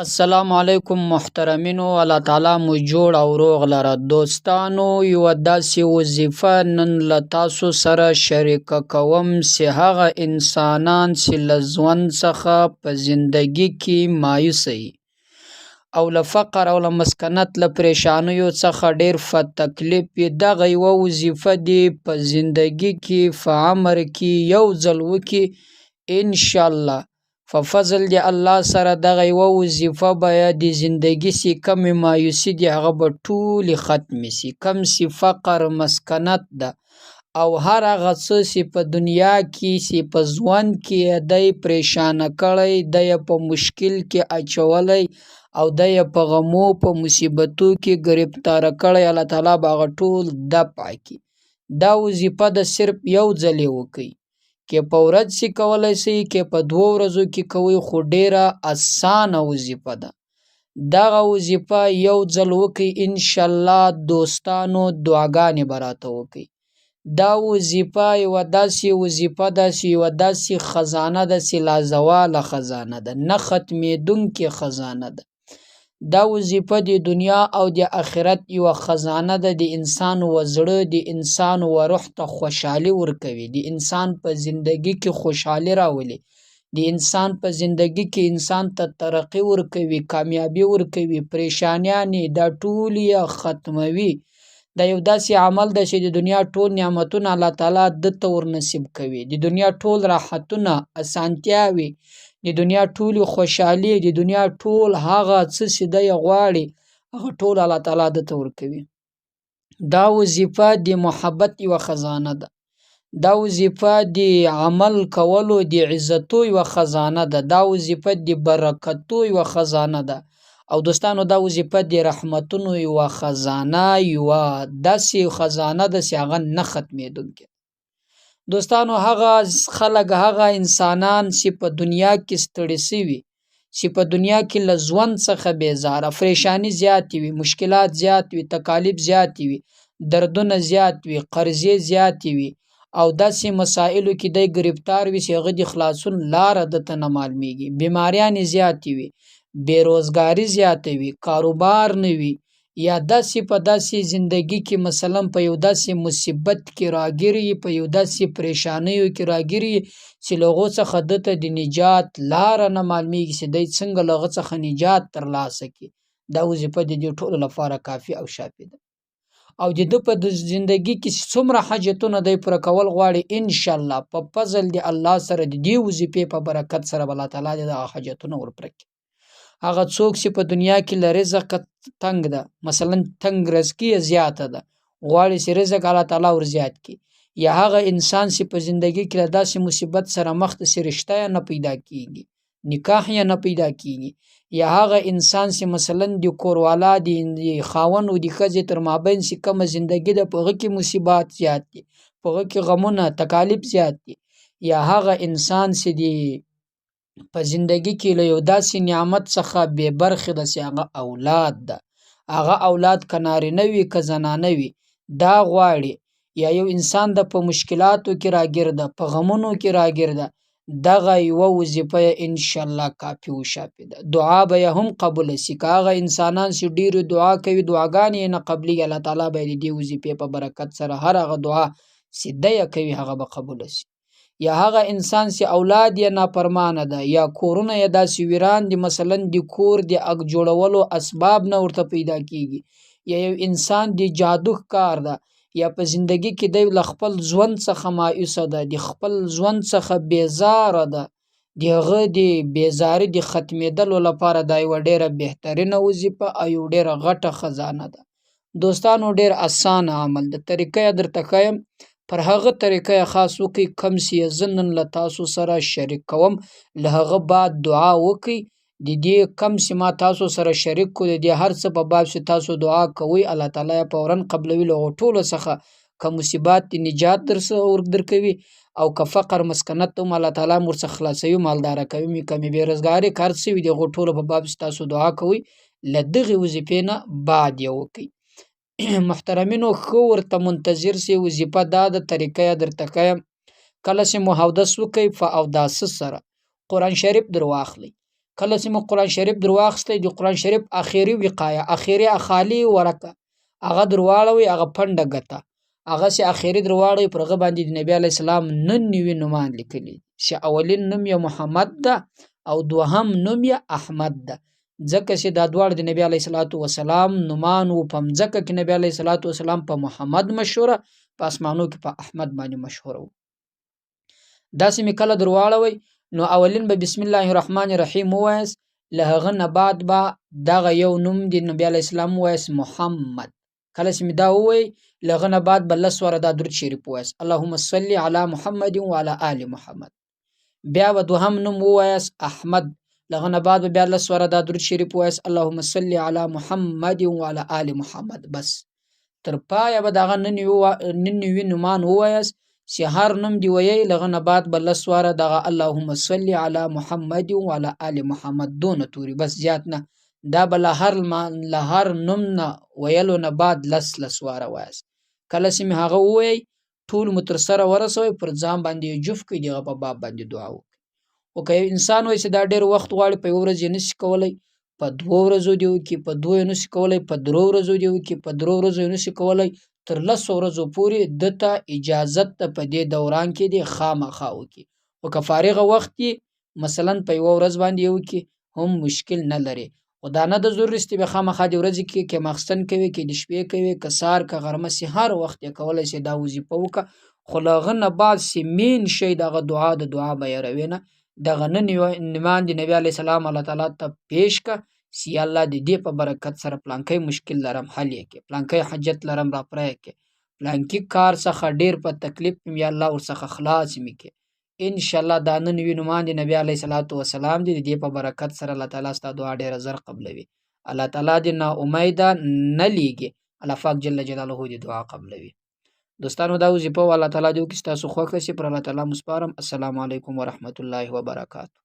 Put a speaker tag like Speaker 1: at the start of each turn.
Speaker 1: السلام علیکم محترمینو، الله تعالی مو جوړ او روغ لره. دوستانو، یو داسې وظیفه نن له تاسو سره شریکه کوم چې هغه انسانان چې له ژوند څخه په زندگی کې مایوسه وي او له فقر او له مسکنت له پریشانیو څخه ډیر په تکلیف وي، دغه یوه وظیفه دی په زندگی کې په عمر کې یو ځل وکي انشاءالله. په فضل دی الله سره دغه یوه وظیفه به د زندگی سی کم مایوسی دی هغه به ټولی ختم سی، کم سی فقر مسکنت ده او هر هغه څه سی په دنیا کې سی په ژوند کې دی پریشانه کړی، دی په مشکل کې اچولی او دی په غمو په مصیبتو کې گرفتار کړی، الله تعالی به هغه ټول دفع کی. دا وظیفه د صرف یو ځل وکي، کې په ورځ سی کولای سی، کې په 2 ورځو کې کوي، خو ډیره اسانه وظیفه ده. دغه وظیفه یو ځل وکي انشاءالله. دوستانو دعاګانې به راته وکي. دا وظیفه یوه داسې وظیفه ده چې یوه داسې خزانه ده چې لازواله خزانه ده، نه ختمیدونکې خزانه ده. دا وظیفه د دنیا او د آخرت یوه خزانه ده، د انسان و زړه د انسان و روح ته خوشحالي ورکوي، د انسان په زندگی کې خوشحالي راولي، د انسان په زندگی کې انسان ته ترقی ورکوي، کامیابی ورکوي، پریشانیانې دا ټول یې ختموي. دا یو داسې عمل ده چې د دنیا ټول نعمتونه الله تعالی دته ورنصیب کوي، د دنیا ټول راحتونه اسانتیاوي، د دنیا ټول خوشحالي، د دنیا ټول هغه څه چې دی غواړي هغه ټول الله تعالی دته ورکوي. دا وظیفه د محبت یوه خزانه ده، دا وظیفه د عمل کولو د عزتو یوه خزانه ده، دا وظیفه د برکتو یوه خزانه ده او دوستانو دا وظیفه د رحمتونو یوه خزانه، یوه داسې خزانه ده چې هغه نه ختمیدونکې. دوستانو هغه خلک، هغه انسانان چې په دنیا کې ستړي سوي، چې په دنیا کې له ژوند څخه بیزاره، پریشانی زیات وي، مشکلات زیات وي، تکالیف زیات وي، دردونه زیات وي، قرضې زیات وي او داسې مسائلو کې دی گرفتار وي چې هغه د خلاصون لاره دته نه معلومیږي، بیماریانې زیات وي، بیروزګاری زیات وي، کاروبار نه وي، یا داسې په داسې زندگی کې مثلا په یو داسې مصیبت کې راګیری، په یو داسې پریشانیو کې راګیری چې له هغو څخه دته د نجات لاره نه معلومیږي چې دی څنګه له هغه څخه نجات ترلاسه کړي. دا وظیفه د دې ټولو لپاره کافي او شافي ده او د ده په زندگی کې څومره حاجتونه دی پوره کول غواړي انشاءالله په فضل د الله سره د دې وظیفې په برکت سره به الله تعالی دغه حاجتونه ورپوره کړي. هغه څوک چې په دنیا کې له رزق تنگ ده، مثلا تنگ رزقی زیاته ده، غواړي چې رزق الله تعالی ور زیات کړي، یا هغه انسان چې په زندگی کې له داسې مصیبت سره مخ ته چې رشته یې نه پیدا کیږي، نکاح یې نه پیدا کیږي، یا هغه انسان چې مثلا د کوروالا د خاوند او د ښځې تر مابین چې کومه زندگی ده په هغه کې مصیبات زیات دي، په هغه کې غمونه تکالیف زیات دي، یا هغه انسان چې د په زندگی کې له یو داسې نعمت څخه بې برخې ده چې هغه اولاد ده، هغه اولاد که نارینه وي که زنانه وي دا غواړي، یا یو انسان د په مشکلاتو کې راګرده، په غمونو کې راګرده، دغه یوه وظیفه انشاءالله کافي و شافي ده. دعا به یې هم قبوله سي، که هغه انسانان چې ډیرو دعا کوي دعاګانې یې نه قبلیږي، الله تعالی به یې د دې وظیفې په برکت سره هر هغه دعا چې دی یې کوي هغه به قبوله سي. یا هغه انسان چې اولاد یې نافرمانه ده، یا کورونه یې داسې ویران دي، مثلا د کور د جوړولو اسباب نه ورته پیدا کیږي، یا یو انسان د جادو کار ده، یا په زندگی کې دی له خپل ژوند څخه مایوسه ده، د خپل ژوند څخه بیزاره ده، د هغه د بیزاري د ختمیدلو لپاره دا یوه ډیره بهترینه وظیفه او یو ډیره غټه خزانه ده. دوستانو ډیر اسانه عمل ده، طریقه یې درته ښیم، پر هغه طریقه یې خاص وکړئ کوم چې زه نن له تاسو سره شریک کوم، له هغه بعد دعا وکړئ. د دې کم چې ما تاسو سره شریک کړو د دې هر څه په باب چې تاسو دعا کوئ الله تعالی یې فوراً قبلوي، له هغو ټولو څخه که مصیبات د نجات درکوي او که فقر مسکنت هم الله تعالی ورڅخه خلاصوي، مالداره کوي، کمې بېروزګاري که هر څه وي د هغو ټولو په باب چې تاسو دعا کوئ له دغې وظیفې نه بعد یې وکړئ. محترمینو ښه ورته منتظر سي، وظیفه دا ده طریقه یې درته ښیم. کله چې مو اودس وکئ په اوداسه سره قرآن شریف در واخلئ، کله چې موږ قرآن شریف در واخیستی د قرآن شریف اخري وقایه اخري اخالي ورقه هغه در واړوئ هغه پنډه ګته هغسې اخري در واړوئ پر هغه باندې د نبي علیه السلام نن نوي نومان لیکلي چې اولین نوم یې محمد ده او دوهم نوم یې احمد ده ځکه چې دا دواړه د نبي علیه الصلاة والسلام نومان وو په مځکه کې نبي علیه الصلاة والسلام په محمد مشهوره په اسمانو کې په احمد باندې مشهوره وو داسې مې کله در واړوئ نو اولین به بسم الله الرحمن الرحیم ووایاست له هغه نه بعد به دغه یو نوم د نبي علیه السلام ووایاست محمد کله چې مې دا ووایي له هغه نه بعد به 10 واره دا درود شریف ووایاست اللهم صل علی محمد وعلى آل محمد بیا به دوهم نوم ووایاست احمد له هغه نه بعد به بیا 10 واره دا درود شریف ووایاست اللهم صل علی محمد وعلى آل محمد بس تر پایه به دغه نوي نومان ووایاست چې هر نوم دی ویی له هغه نه بعد به 10 واره دغه اللهم صل علی محمد وعلى آل محمد دونه توري بس زیات نه دا به له هر نوم نه ویلو نه بعد 10 واره وایاست کله چې مې هغه ووایي ټول مو تر سره ورسوئ پر ځان باندې یې جوف کړئ دغه په باب باندې دعا وکړئ خو که یو انسان وایي چې دا ډېر وخت غواړي په یوه ورځ یې نشي کولی په 2 ورځو دې وکړي په 2 یې نشي کولی په 3 ورځو دې وکړي په 3 ورځو یې نشي کولی تر 10 ورځو پورې دته اجازت ده په دې دوران کې دې خامخا وکړي خو که فارغه وخت یې مثلا په یوه ورځ باندې یې وکړي هم مشکل نه لري خو دا نه د ضروري چې به خامخا د ورځې کې که ماخستن کوي که د شپې کوي که سهار که غرمه سي هر وخت یې کولی شي دا وظیفه وکړه خو له هغه نه بعد چې مین شی دغه دعا د دعا به هېروي نه دغه نومان د نبي علیه السلام الله تعالی ته پیش کړه چې یا الله د دې په برکت سره پلانکی مشکل لرم حل یې کړې پلانکی حاجت لرم راپوره یې کړې پلانکي کار څخه ډېر په تکلیف یم یا الله ورڅخه خلاص مې کړې انشاءالله دا نن نوي نومان د نبي علیه الصلاة والسلام دي د دې په برکت سره الله تعالی ستا دعا ډېره زر قبلوي الله تعالی دې نا امیده نه لیږي الله پاک جل جلاله دې دعا قبلوي دوستانو دا وظیفه الله تعالی دې وکړي ستاسو خوښه شي پر الله تعالی مسپارم السلام علیکم ورحمت الله وبرکاته